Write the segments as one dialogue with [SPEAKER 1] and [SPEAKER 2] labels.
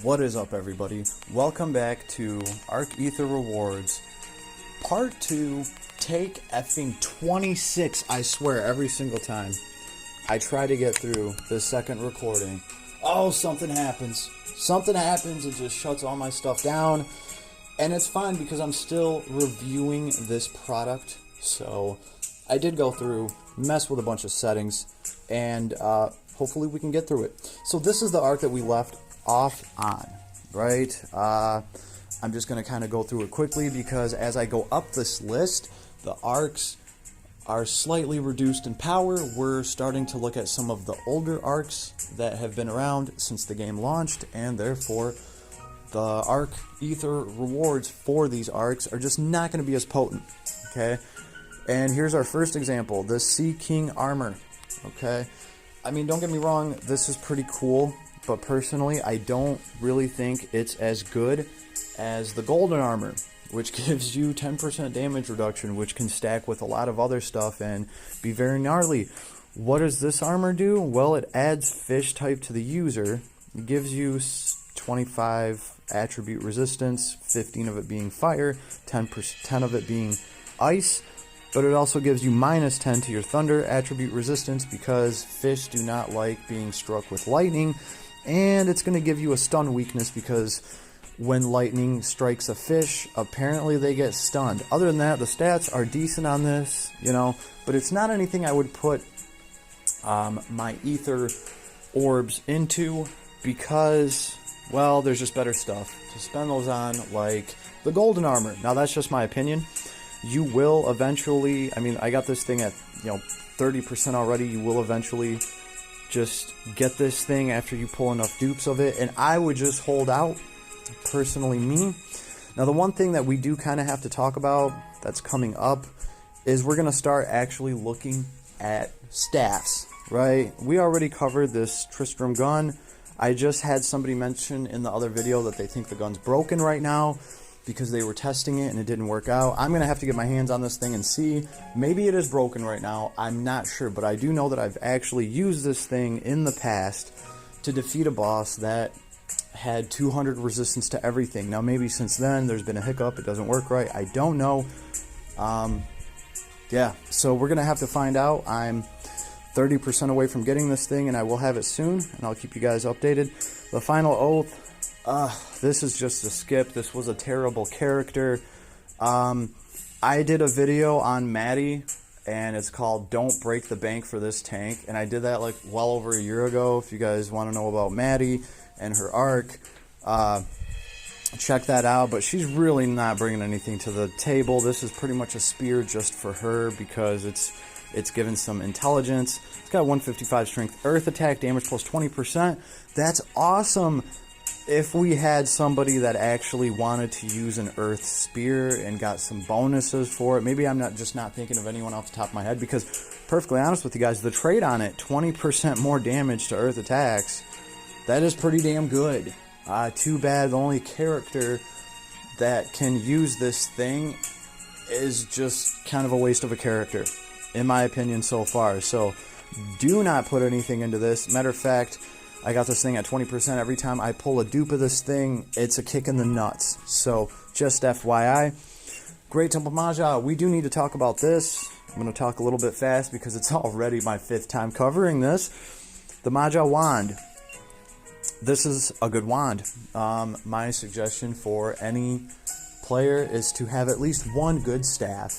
[SPEAKER 1] What is up, everybody? Welcome back to Ark Ether Rewards Part 2. Take effing 26, I swear, every single time I try to get through the second recording. Oh, something happens. Something happens, it just shuts all my stuff down. And it's fine because I'm still reviewing this product. So I did go through, mess with a bunch of settings, and hopefully we can get through it. So this is the Ark that we left off on, right? I'm just going to kind of go through it quickly because as I go up this list, the arks are slightly reduced in power. We're starting to look at some of the older arks that have been around since the game launched, and therefore the Ark Ether rewards for these arks are just not going to be as potent, okay? And here's our first example, the Sea King armor, okay? I mean, don't get me wrong, this is pretty cool, but personally, I don't really think it's as good as the golden armor, which gives you 10% damage reduction, which can stack with a lot of other stuff and be very gnarly. What does this armor do? Well, it adds fish type to the user. It gives you 25 attribute resistance, 15 of it being fire, 10 of it being ice, but it also gives you minus 10 to your thunder attribute resistance because fish do not like being struck with lightning, and it's going to give you a stun weakness because when lightning strikes a fish, apparently they get stunned. Other than that, the stats are decent on this, you know, but it's not anything I would put my ether orbs into because, well, there's just better stuff to spend those on, like the golden armor. Now, that's just my opinion. You will eventually, I mean, I got this thing at, 30% already. You will eventually just get this thing after you pull enough dupes of it, and I would just hold out, personally me. Now, the one thing that we do kind of have to talk about that's coming up is we're going to start actually looking at staffs, right? We already covered this Tristram gun. I just had somebody mention in the other video that they think the gun's broken right now because they were testing it and it didn't work out. I'm going to have to get my hands on this thing and see. Maybe it is broken right now. I'm not sure, but I do know that I've actually used this thing in the past to defeat a boss that had 200 resistance to everything. Now, maybe since then there's been a hiccup. It doesn't work right. I don't know. Yeah, so we're going to have to find out. I'm 30% away from getting this thing, and I will have it soon, and I'll keep you guys updated. The final oath. This is just a skip. This was a terrible character. I did a video on Maddie, and it's called Don't Break the Bank for This Tank, and I did that like well over a year ago. If you guys want to know about Maddie and her arc, check that out. But she's really not bringing anything to the table. This is pretty much a spear just for her because it's given some intelligence. It's got 155 strength, earth attack, damage plus 20%. That's awesome. If we had somebody that actually wanted to use an earth spear and got some bonuses for it, maybe I'm not thinking of anyone off the top of my head, because perfectly honest with you guys, the trade on it, 20% more damage to earth attacks, that is pretty damn good. Too bad the only character that can use this thing is just kind of a waste of a character, in my opinion so far. So do not put anything into this. Matter of fact, I got this thing at 20%. Every time I pull a dupe of this thing, it's a kick in the nuts. So just FYI. Great Temple Maja, we do need to talk about this. I'm going to talk a little bit fast because it's already my 5th time covering this. The Maja Wand. This is a good wand. My suggestion for any player is to have at least one good staff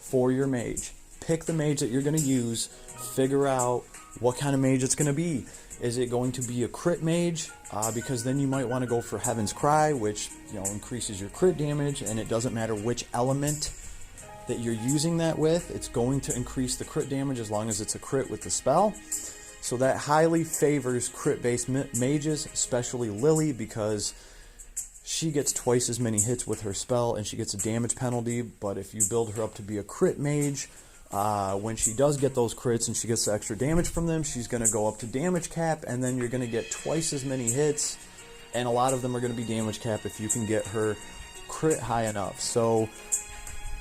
[SPEAKER 1] for your mage. Pick the mage that you're going to use. Figure out what kind of mage it's going to be. Is it going to be a crit mage? Because then you might want to go for Heaven's Cry, which increases your crit damage, and it doesn't matter which element that you're using that with. It's going to increase the crit damage as long as it's a crit with the spell. So that highly favors crit-based mages, especially Lily, because she gets twice as many hits with her spell, and she gets a damage penalty. But if you build her up to be a crit mage, when she does get those crits and she gets the extra damage from them, she's going to go up to damage cap, and then you're going to get twice as many hits, and a lot of them are going to be damage cap if you can get her crit high enough. So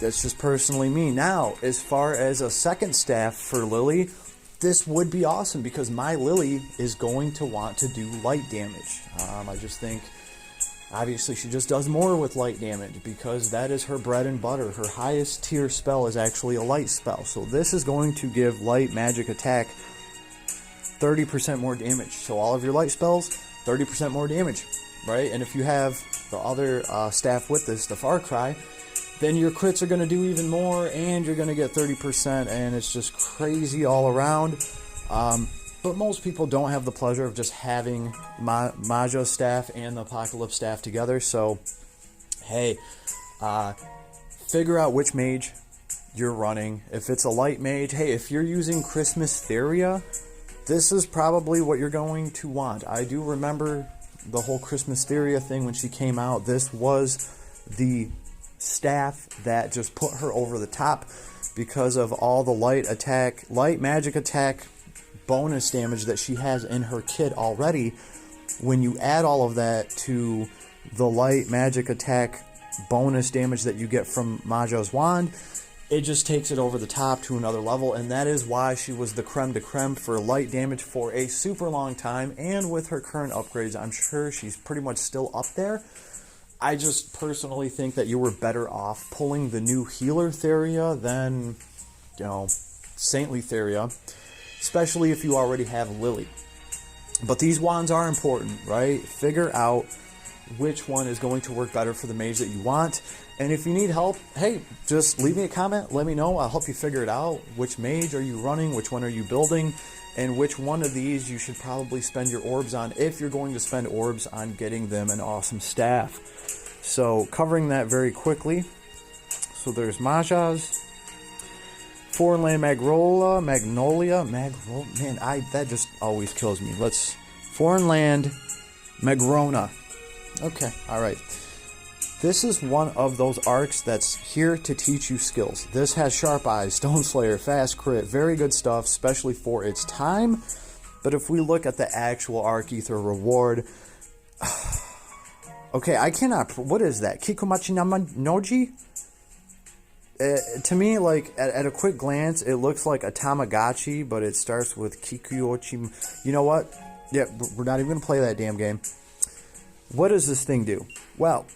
[SPEAKER 1] that's just personally me. Now, as far as a second staff for Lily, this would be awesome because my Lily is going to want to do light damage. I just think, obviously, she just does more with light damage because that is her bread and butter. Her highest tier spell is actually a light spell. So this is going to give light magic attack 30% more damage. So all of your light spells, 30% more damage, right? And if you have the other staff with this, the Far Cry, then your crits are going to do even more, and you're going to get 30%, and it's just crazy all around. But most people don't have the pleasure of just having Maja staff and the Apocalypse staff together. So, hey, figure out which mage you're running. If it's a light mage, hey, if you're using Christmas Theria, this is probably what you're going to want. I do remember the whole Christmas Theria thing when she came out. This was the staff that just put her over the top because of all the light magic attack bonus damage that she has in her kit already. When you add all of that to the light magic attack bonus damage that you get from Maja's Wand, it just takes it over the top to another level, and that is why she was the creme de creme for light damage for a super long time. And with her current upgrades, I'm sure she's pretty much still up there. I just personally think that you were better off pulling the new healer Theria than, saintly Theria, especially if you already have Lily. But these wands are important, right? Figure out which one is going to work better for the mage that you want. And if you need help, hey, just leave me a comment. Let me know. I'll help you figure it out. Which mage are you running? Which one are you building? And which one of these you should probably spend your orbs on if you're going to spend orbs on getting them an awesome staff. So, covering that very quickly. So, there's Maja's. Foreign Land Magnolia. Man, that just always kills me. Foreign Land Magrona. Okay, alright. This is one of those arcs that's here to teach you skills. This has Sharp Eyes, Stone Slayer, Fast Crit, very good stuff, especially for its time. But if we look at the actual Arc Ether reward, okay, I cannot, what is that? Kikumachi Noji? To me, like, at a quick glance, it looks like a Tamagotchi, but it starts with Kikuyochi. You know what? Yeah, we're not even going to play that damn game. What does this thing do? Well,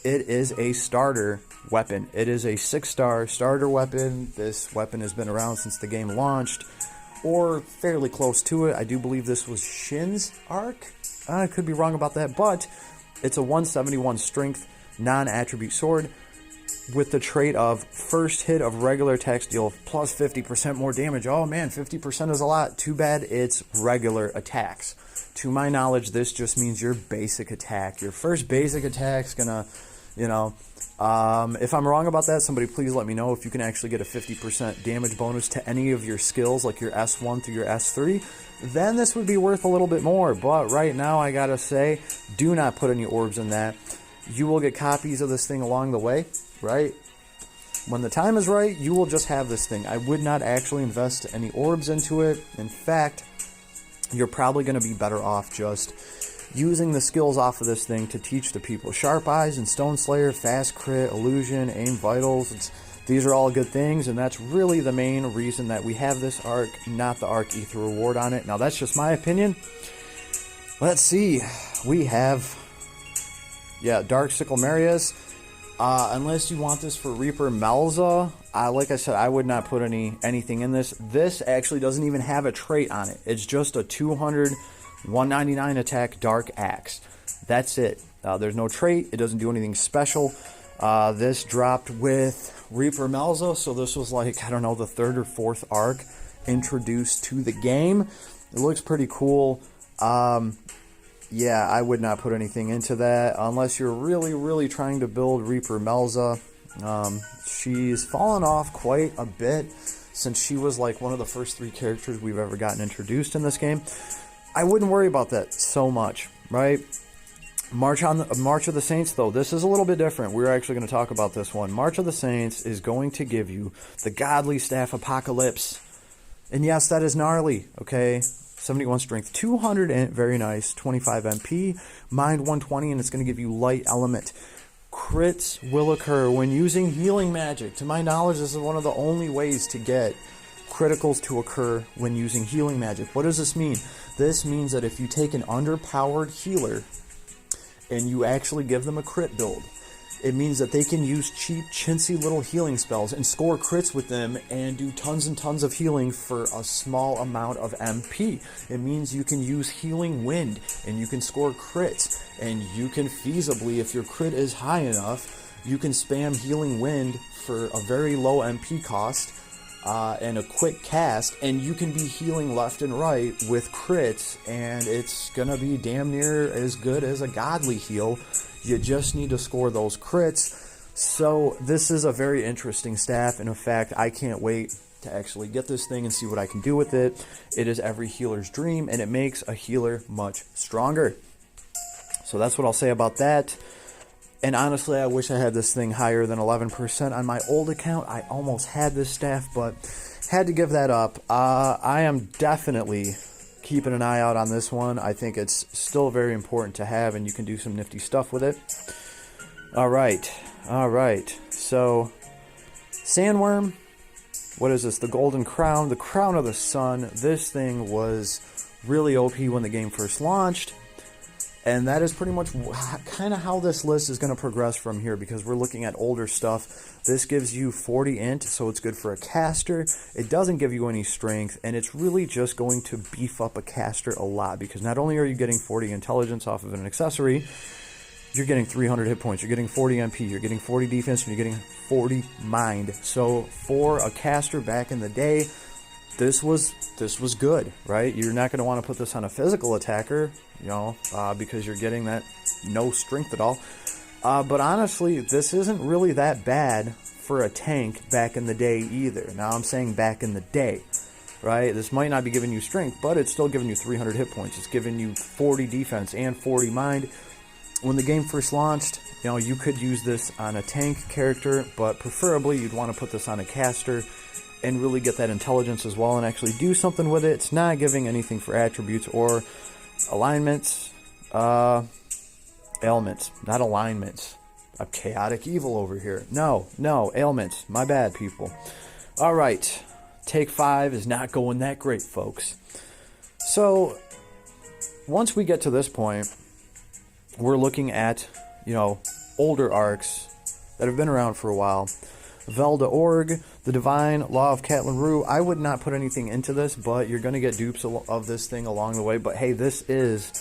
[SPEAKER 1] it is a starter weapon. It is a 6-star starter weapon. This weapon has been around since the game launched, or fairly close to it. I do believe this was Shin's Arc. I could be wrong about that, but it's a 171 strength non-attribute sword with the trait of first hit of regular attacks deal plus 50% more damage. Oh man, 50% is a lot. Too bad it's regular attacks. To my knowledge, this just means your basic attack. Your first basic attack's gonna, if I'm wrong about that, somebody please let me know. If you can actually get a 50% damage bonus to any of your skills, like your S1 through your S3, then this would be worth a little bit more. But right now, I gotta say, do not put any orbs in that. You will get copies of this thing along the way, right? When the time is right, you will just have this thing. I would not actually invest any orbs into it. In fact, you're probably going to be better off just using the skills off of this thing to teach the people. Sharp Eyes and Stone Slayer, Fast Crit, Illusion, Aim Vitals. These are all good things, and that's really the main reason that we have this arc, not the Arc Ether reward on it. Now, that's just my opinion. Let's see. We have, Dark Sickle Marius. Unless you want this for Reaper Melza, like I said, I would not put anything in this. This actually doesn't even have a trait on it. It's just a 200, 199 attack Dark Axe. That's it. There's no trait. It doesn't do anything special. This dropped with Reaper Melza, so this was like, I don't know, the third or fourth arc introduced to the game. It looks pretty cool. Yeah, I would not put anything into that unless you're really, really trying to build Reaper Melza. She's fallen off quite a bit since she was like one of the first 3 characters we've ever gotten introduced in this game. I wouldn't worry about that so much, right? March of the Saints, though, this is a little bit different. We're actually going to talk about this one. March of the Saints is going to give you the Godly Staff Apocalypse. And yes, that is gnarly, okay? 71 strength, 200, and very nice, 25 MP, mind 120, and it's going to give you light element. Crits will occur when using healing magic. To my knowledge, this is one of the only ways to get criticals to occur when using healing magic. What does this mean? This means that if you take an underpowered healer and you actually give them a crit build, it means that they can use cheap, chintzy little healing spells and score crits with them and do tons and tons of healing for a small amount of MP. It means you can use Healing Wind and you can score crits, and you can feasibly, if your crit is high enough, you can spam Healing Wind for a very low MP cost and a quick cast, and you can be healing left and right with crits, and it's gonna be damn near as good as a godly heal. You just need to score those crits. So this is a very interesting staff, and in fact, I can't wait to actually get this thing and see what I can do with it. It is every healer's dream, and it makes a healer much stronger. So that's what I'll say about that. And honestly, I wish I had this thing higher than 11%. On my old account, I almost had this staff, but had to give that up. I am definitely keeping an eye out on this one. I think it's still very important to have, and you can do some nifty stuff with it. All right. So, Sandworm. What is this? The Golden Crown. The Crown of the Sun. This thing was really OP when the game first launched. And that is pretty much kind of how this list is going to progress from here, because we're looking at older stuff. This gives you 40 int, so it's good for a caster. It doesn't give you any strength, and it's really just going to beef up a caster a lot, because not only are you getting 40 intelligence off of an accessory, you're getting 300 hit points, you're getting 40 MP, you're getting 40 defense, and you're getting 40 mind. So for a caster back in the day, this was good, right? You're not going to want to put this on a physical attacker, because you're getting that no strength at all. But honestly, this isn't really that bad for a tank back in the day either. Now, I'm saying back in the day, right? This might not be giving you strength, but it's still giving you 300 hit points. It's giving you 40 defense and 40 mind. When the game first launched, you could use this on a tank character, but preferably you'd want to put this on a caster and really get that intelligence as well and actually do something with it. It's not giving anything for attributes or alignments, ailments, not alignments. A chaotic evil over here. No, ailments. My bad, people. All right, take 5 is not going that great, folks. So once we get to this point, we're looking at, older arcs that have been around for a while. Velda Org, the Divine Law of Catelyn Rue. I would not put anything into this, but you're going to get dupes of this thing along the way. But hey, this is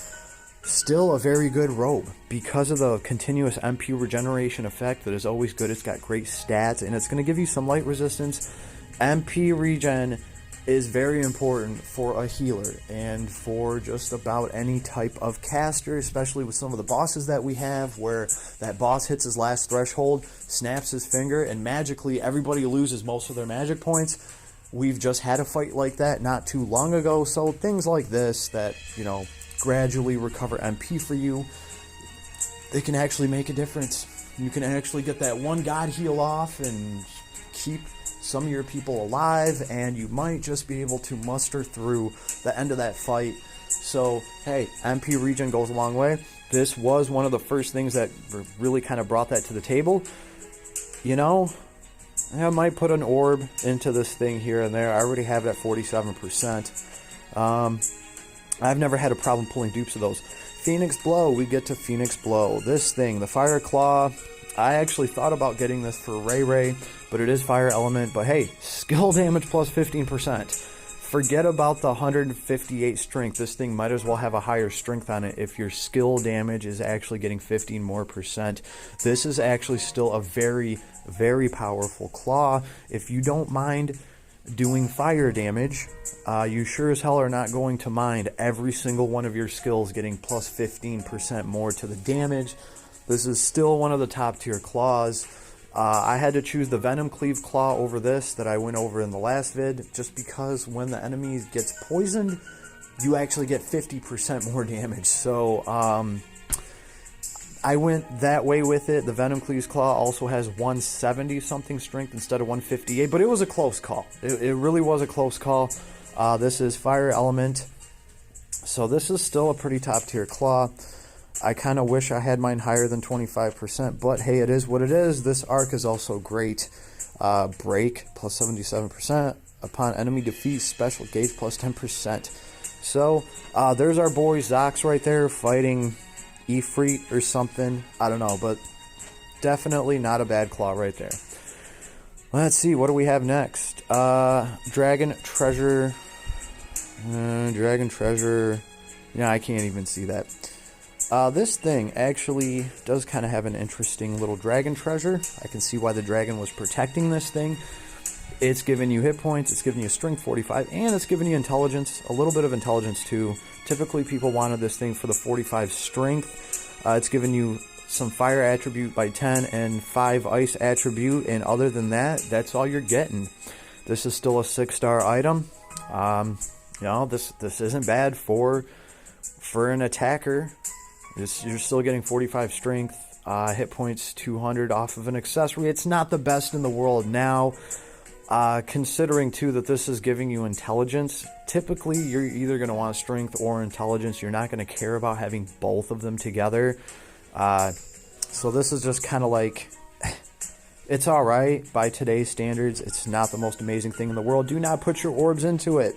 [SPEAKER 1] still a very good robe because of the continuous MP regeneration effect that is always good. It's got great stats, and it's going to give you some light resistance. MP regen is very important for a healer and for just about any type of caster, especially with some of the bosses that we have, where that boss hits his last threshold, snaps his finger, and magically everybody loses most of their magic points. We've just had a fight like that not too long ago, so things like this that, gradually recover MP for you, they can actually make a difference. You can actually get that one god heal off and keep some of your people alive, and you might just be able to muster through the end of that fight. So hey, MP regen goes a long way. This was one of the first things that really kind of brought that to the table. I might put an orb into this thing here and there. I already have it at 47%. I've never had a problem pulling dupes of those. Phoenix Blow, we get to Phoenix Blow. This thing, the Fire Claw, I actually thought about getting this for Ray, but it is fire element. But hey, skill damage plus 15%. Forget about the 158 strength. This thing might as well have a higher strength on it if your skill damage is actually getting 15 more percent. This is actually still a very, very powerful claw. If you don't mind doing fire damage, you sure as hell are not going to mind every single one of your skills getting plus 15% more to the damage. This is still one of the top tier claws. I had to choose the Venom Cleave Claw over this that I went over in the last vid, just because when the enemy gets poisoned, you actually get 50% more damage. So I went that way with it. The Venom Cleave Claw also has 170 something strength instead of 158, but it was a close call. It really was a close call. This is fire element, so this is still a pretty top tier claw. I kind of wish I had mine higher than 25%, but hey, it is what it is. This arc is also great. Break, plus 77%. Upon enemy defeat, special gauge plus 10%. So, there's our boy Zox right there fighting Ifrit or something. I don't know, but definitely not a bad claw right there. Let's see, what do we have next? Dragon Treasure. Dragon Treasure. Yeah, I can't even see that. This thing actually does kind of have an interesting little dragon treasure. I can see why the dragon was protecting this thing. It's giving you hit points, it's giving you strength 45, and it's giving you intelligence, a little bit of intelligence too. Typically people wanted this thing for the 45 strength. It's giving you some fire attribute by 10 and 5 ice attribute, and other than that, that's all you're getting. This is still a 6-star item. You know, this isn't bad for an attacker. You're still getting 45 strength, hit points 200 off of an accessory. It's not the best in the world now. Considering too that this is giving you intelligence, typically you're either going to want strength or intelligence. You're not going to care about having both of them together. So this is just kind of like, it's alright by today's standards. It's not the most amazing thing in the world. Do not put your orbs into it.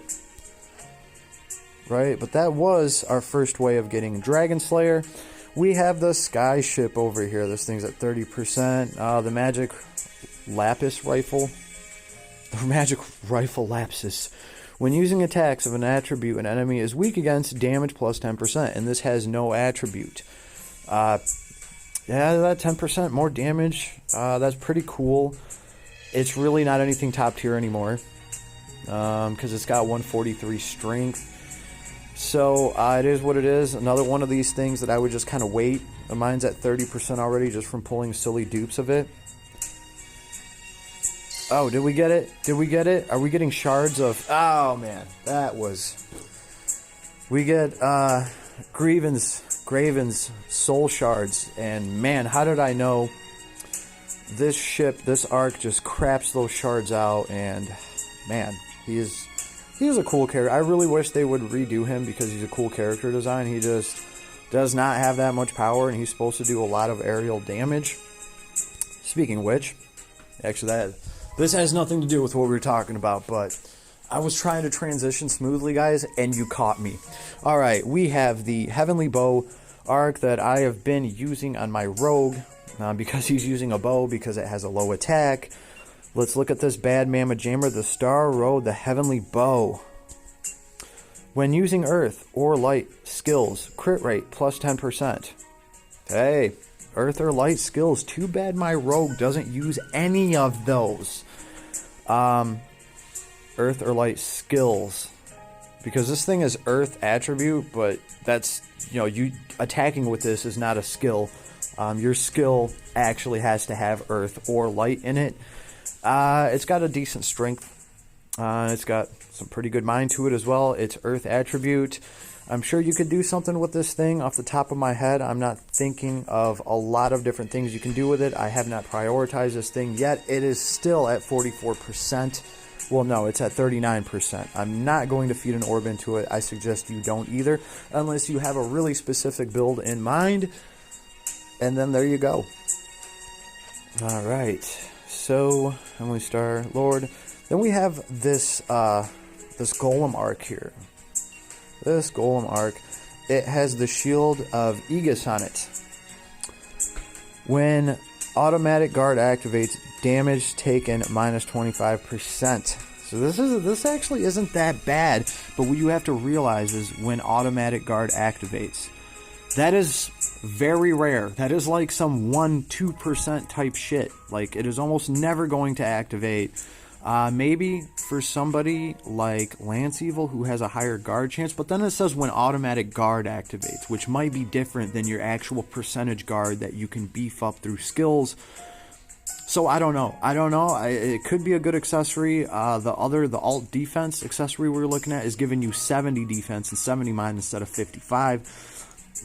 [SPEAKER 1] Right, but that was our first way of getting Dragon Slayer. We have the Sky Ship over here. This thing's at 30%. The Magic Lapis Rifle. The Magic Rifle Lapsus. When using attacks of an attribute, an enemy is weak against, damage plus 10%, and this has no attribute. Yeah, that 10% more damage, that's pretty cool. It's really not anything top tier anymore, because it's got 143 strength. So, it is what it is. Another one of these things that I would just kind of wait. Mine's at 30% already just from pulling silly dupes of it. Oh, did we get it? Did we get it? Are we getting shards of... Oh, man. That was... We get Graven's soul shards. And, man, how did I know this ship, this arc, just craps those shards out. And, man, he's a cool character. I really wish they would redo him because he's a cool character design. He just does not have that much power, and he's supposed to do a lot of aerial damage. Speaking of which, actually, this has nothing to do with what we were talking about, but I was trying to transition smoothly, guys, and you caught me. Alright, we have the Heavenly Bow arc that I have been using on my rogue, because he's using a bow because it has a low attack. Let's look at this bad mamma jammer, the Star Road, the Heavenly Bow. When using Earth or Light skills, crit rate plus 10%. Hey, Earth or Light skills. Too bad my rogue doesn't use any of those. Earth or Light skills. Because this thing is Earth attribute, but that's, you attacking with this is not a skill. Your skill actually has to have Earth or Light in it. It's got a decent strength. It's got some pretty good mind to it as well. It's Earth attribute. I'm sure you could do something with this thing off the top of my head. I'm not thinking of a lot of different things you can do with it. I have not prioritized this thing yet. It is still at 44%. Well, no, it's at 39%. I'm not going to feed an orb into it. I suggest you don't either, unless you have a really specific build in mind. And then there you go. Alright. So, Heavenly Star Lord. Then we have this this Golem Arc here. This Golem Arc, it has the Shield of Aegis on it. When automatic guard activates, damage taken minus 25%. So this actually isn't that bad, but what you have to realize is when automatic guard activates, that is very rare. That is like some 1-2% type shit. Like, it is almost never going to activate. Maybe for somebody like Lance Evil who has a higher guard chance, but then it says when automatic guard activates, which might be different than your actual percentage guard that you can beef up through skills. So I don't know. It could be a good accessory. The alt defense accessory we're looking at is giving you 70 defense and 70 mind instead of 55.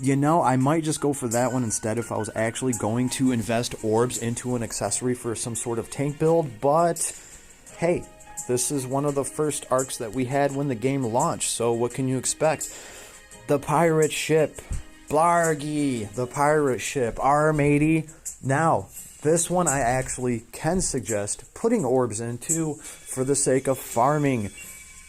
[SPEAKER 1] I might just go for that one instead if I was actually going to invest orbs into an accessory for some sort of tank build, but hey, this is one of the first arcs that we had when the game launched, so what can you expect? The pirate ship, Blargy, the pirate ship, R-matey. Now, This one I actually can suggest putting orbs into for the sake of farming.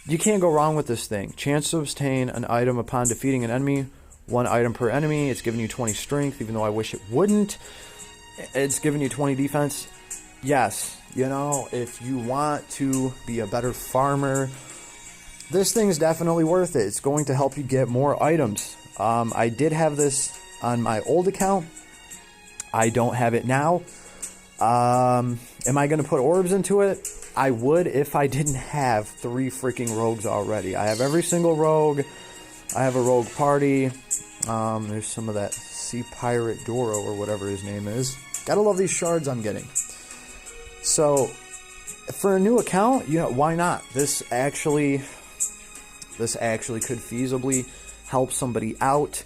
[SPEAKER 1] You can't go wrong with this thing. Chance to obtain an item upon defeating an enemy. 1 item per enemy. It's giving you 20 strength, even though I wish it wouldn't. It's giving you 20 defense. Yes, you know, if you want to be a better farmer, this thing is definitely worth it. It's going to help you get more items. I did have this on my old account. I don't have it now. Am I going to put orbs into it? I would if I didn't have 3 freaking rogues already. I have every single rogue. I have a rogue party. There's some of that Sea Pirate Doro or whatever his name is. Gotta love these shards I'm getting. So, for a new account, you know, why not? This actually could feasibly help somebody out.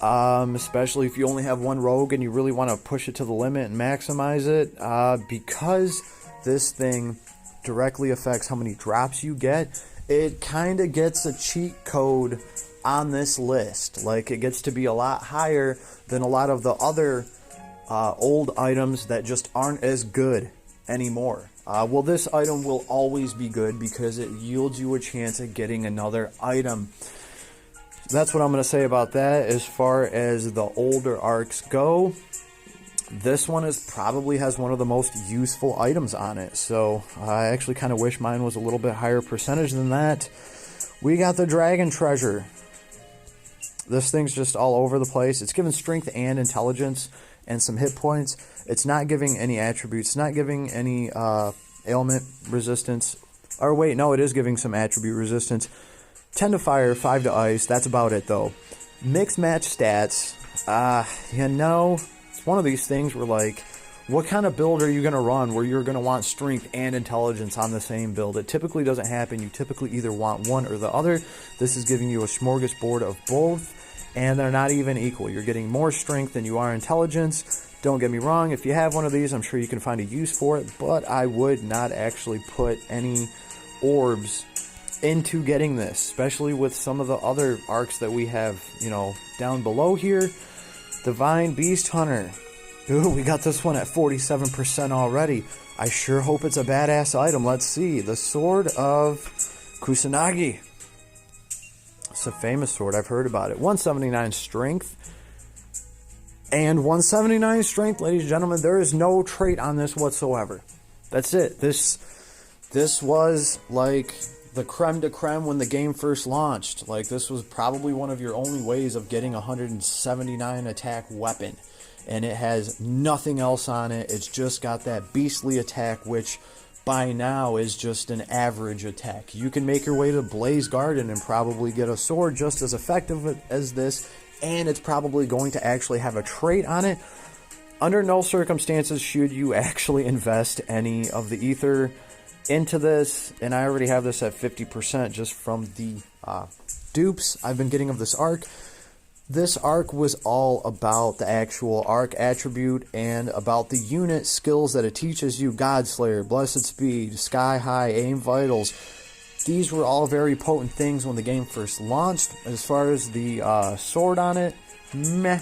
[SPEAKER 1] Especially if you only have 1 rogue and you really want to push it to the limit and maximize it. Because this thing directly affects how many drops you get, it kind of gets a cheat code on this list. Like, it gets to be a lot higher than a lot of the other old items that just aren't as good anymore. Well, this item will always be good because it yields you a chance at getting another item. That's what I'm going to say about that. As far as the older arcs go, this one probably has one of the most useful items on it. So I actually kind of wish mine was a little bit higher percentage than that. We got the Dragon Treasure. This thing's just all over the place. It's giving strength and intelligence and some hit points. It's not giving any attributes. It's not giving any ailment resistance. Or wait, no, it is giving some attribute resistance. 10 to fire, 5 to ice. That's about it, though. Mixed match stats. You know, it's one of these things where, like, what kind of build are you going to run where you're going to want strength and intelligence on the same build? It typically doesn't happen. You typically either want one or the other. This is giving you a smorgasbord of both, and they're not even equal. You're getting more strength than you are intelligence. Don't get me wrong. If you have one of these, I'm sure you can find a use for it, but I would not actually put any orbs into getting this, especially with some of the other arcs that we have, you know, down below here. Divine Beast Hunter. Ooh, we got this one at 47% already. I sure hope it's a badass item. Let's see. The Sword of Kusanagi. It's a famous sword. I've heard about it. 179 strength. And 179 strength, ladies and gentlemen. There is no trait on this whatsoever. That's it. This was like the creme de creme when the game first launched. Like, this was probably one of your only ways of getting a 179 attack weapon. And it has nothing else on it. It's just got that beastly attack, which by now is just an average attack. You can make your way to Blaze Garden and probably get a sword just as effective as this, and it's probably going to actually have a trait on it. Under no circumstances should you actually invest any of the ether into this, and I already have this at 50% just from the dupes I've been getting of this arc. This arc was all about the actual arc attribute and about the unit skills that it teaches you. Godslayer, Blessed Speed, Sky High, Aim Vitals. These were all very potent things when the game first launched. As far as the sword on it, meh.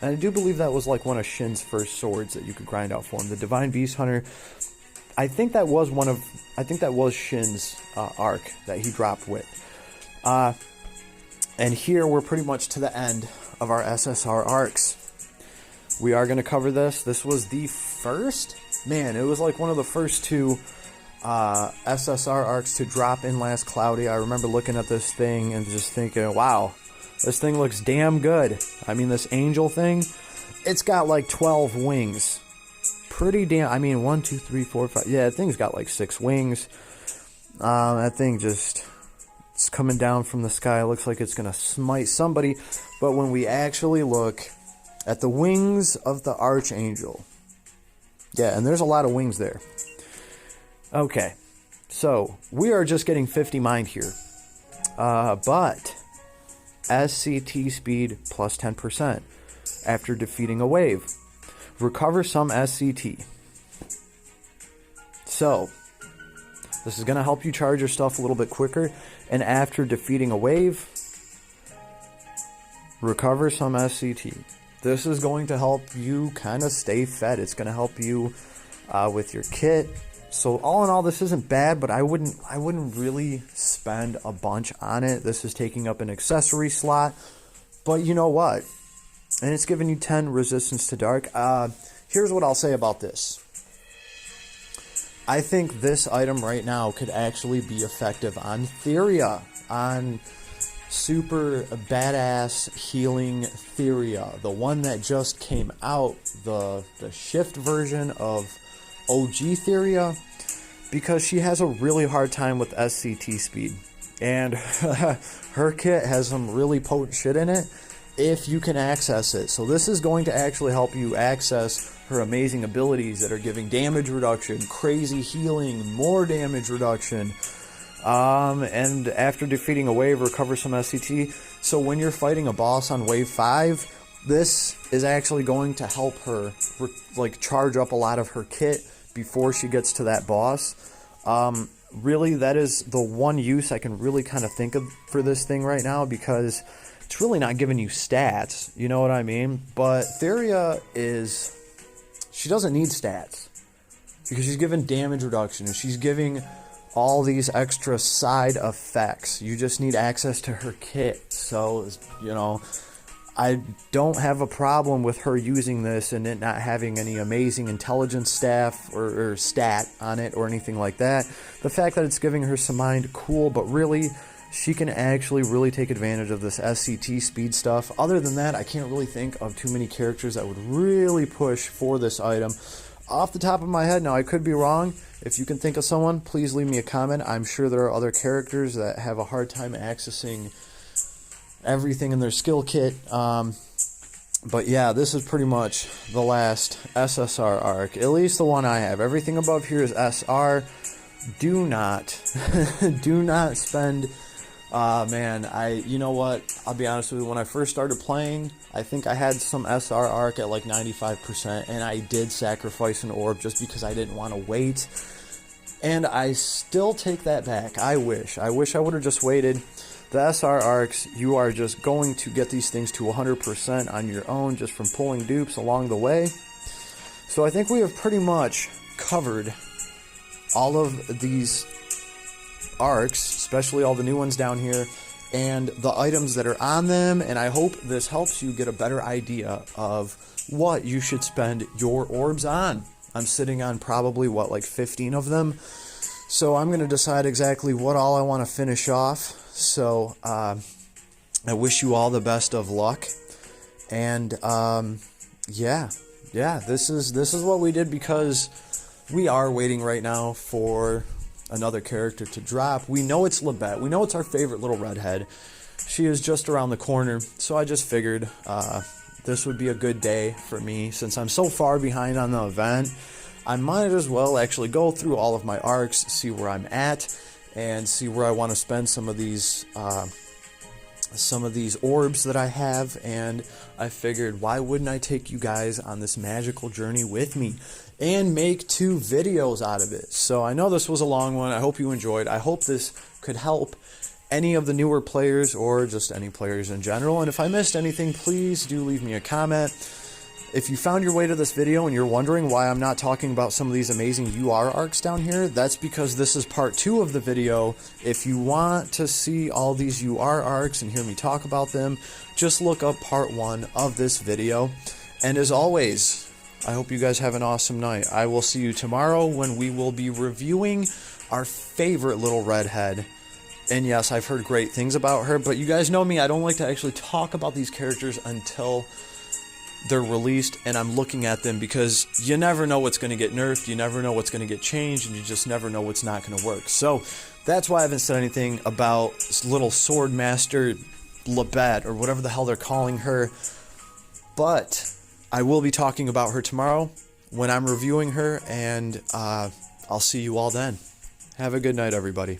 [SPEAKER 1] And I do believe that was like one of Shin's first swords that you could grind out for him. The Divine Beast Hunter, I think that was Shin's arc that he dropped with. And here we're pretty much to the end of our SSR arcs. We are going to cover this. This was the first, man, it was like one of the first 2 SSR arcs to drop in last Cloudia. I remember looking at this thing and just thinking, wow, this thing looks damn good. I mean, this angel thing, it's got like 12 wings. Pretty damn, I mean, 1, 2, 3, 4, 5. Yeah, that thing's got like 6 wings. That thing just, it's coming down from the sky. It looks like it's going to smite somebody. But when we actually look at the wings of the Archangel, yeah, and there's a lot of wings there. Okay, so we are just getting 50 mind here. But SCT speed plus 10% after defeating a wave. Recover some SCT. So, this is going to help you charge your stuff a little bit quicker. And after defeating a wave, recover some SCT. This is going to help you kind of stay fed. It's going to help you with your kit. So all in all, this isn't bad, but I wouldn't really spend a bunch on it. This is taking up an accessory slot, but you know what? And it's giving you 10 resistance to dark. Here's what I'll say about this. I think this item right now could actually be effective on Theria, on super badass healing Theria, the one that just came out, the shift version of OG Theria, because she has a really hard time with SCT speed, and her kit has some really potent shit in it if you can access it. So this is going to actually help you access her amazing abilities that are giving damage reduction, crazy healing, more damage reduction, and after defeating a wave, recover some SCT. So when you're fighting a boss on wave 5, this is actually going to help her like charge up a lot of her kit before she gets to that boss. Really, that is the one use I can really kind of think of for this thing right now, because it's really not giving you stats, you know what I mean? But Theria is, she doesn't need stats, because she's giving damage reduction, and she's giving all these extra side effects. You just need access to her kit. So, you know, I don't have a problem with her using this and it not having any amazing intelligence staff or stat on it or anything like that. The fact that it's giving her some mind, cool, but really, she can actually really take advantage of this SCT speed stuff. Other than that, I can't really think of too many characters that would really push for this item. Off the top of my head, now I could be wrong. If you can think of someone, please leave me a comment. I'm sure there are other characters that have a hard time accessing everything in their skill kit. But yeah, this is pretty much the last SSR arc, at least the one I have. Everything above here is SR. Do not do not spend, man, you know what, I'll be honest with you, when I first started playing, I think I had some SR arc at like 95%, and I did sacrifice an orb just because I didn't want to wait, and I still take that back. I wish I would have just waited. The SR arcs, you are just going to get these things to 100% on your own just from pulling dupes along the way. So I think we have pretty much covered all of these arcs, especially all the new ones down here, and the items that are on them, and I hope this helps you get a better idea of what you should spend your orbs on. I'm sitting on probably, what, like 15 of them, so I'm going to decide exactly what all I want to finish off. So I wish you all the best of luck, and yeah, this is what we did, because we are waiting right now for another character to drop. We know it's Libet. We know it's our favorite little redhead. She is just around the corner, so I just figured this would be a good day for me. Since I'm so far behind on the event, I might as well actually go through all of my arcs, see where I'm at, and see where I want to spend some of these orbs that I have. And I figured, why wouldn't I take you guys on this magical journey with me and make 2 videos out of it? So I know this was a long one. I hope you enjoyed. I hope this could help any of the newer players or just any players in general. And if I missed anything, please do leave me a comment. If you found your way to this video and you're wondering why I'm not talking about some of these amazing UR arcs down here, that's because this is part 2 of the video. If you want to see all these UR arcs and hear me talk about them, just look up part 1 of this video. And as always, I hope you guys have an awesome night. I will see you tomorrow when we will be reviewing our favorite little redhead. And yes, I've heard great things about her, but you guys know me, I don't like to actually talk about these characters until they're released and I'm looking at them, because you never know what's going to get nerfed, you never know what's going to get changed, and you just never know what's not going to work. So that's why I haven't said anything about this little sword master Libet, or whatever the hell they're calling her. But I will be talking about her tomorrow when I'm reviewing her, and I'll see you all then. Have a good night, everybody.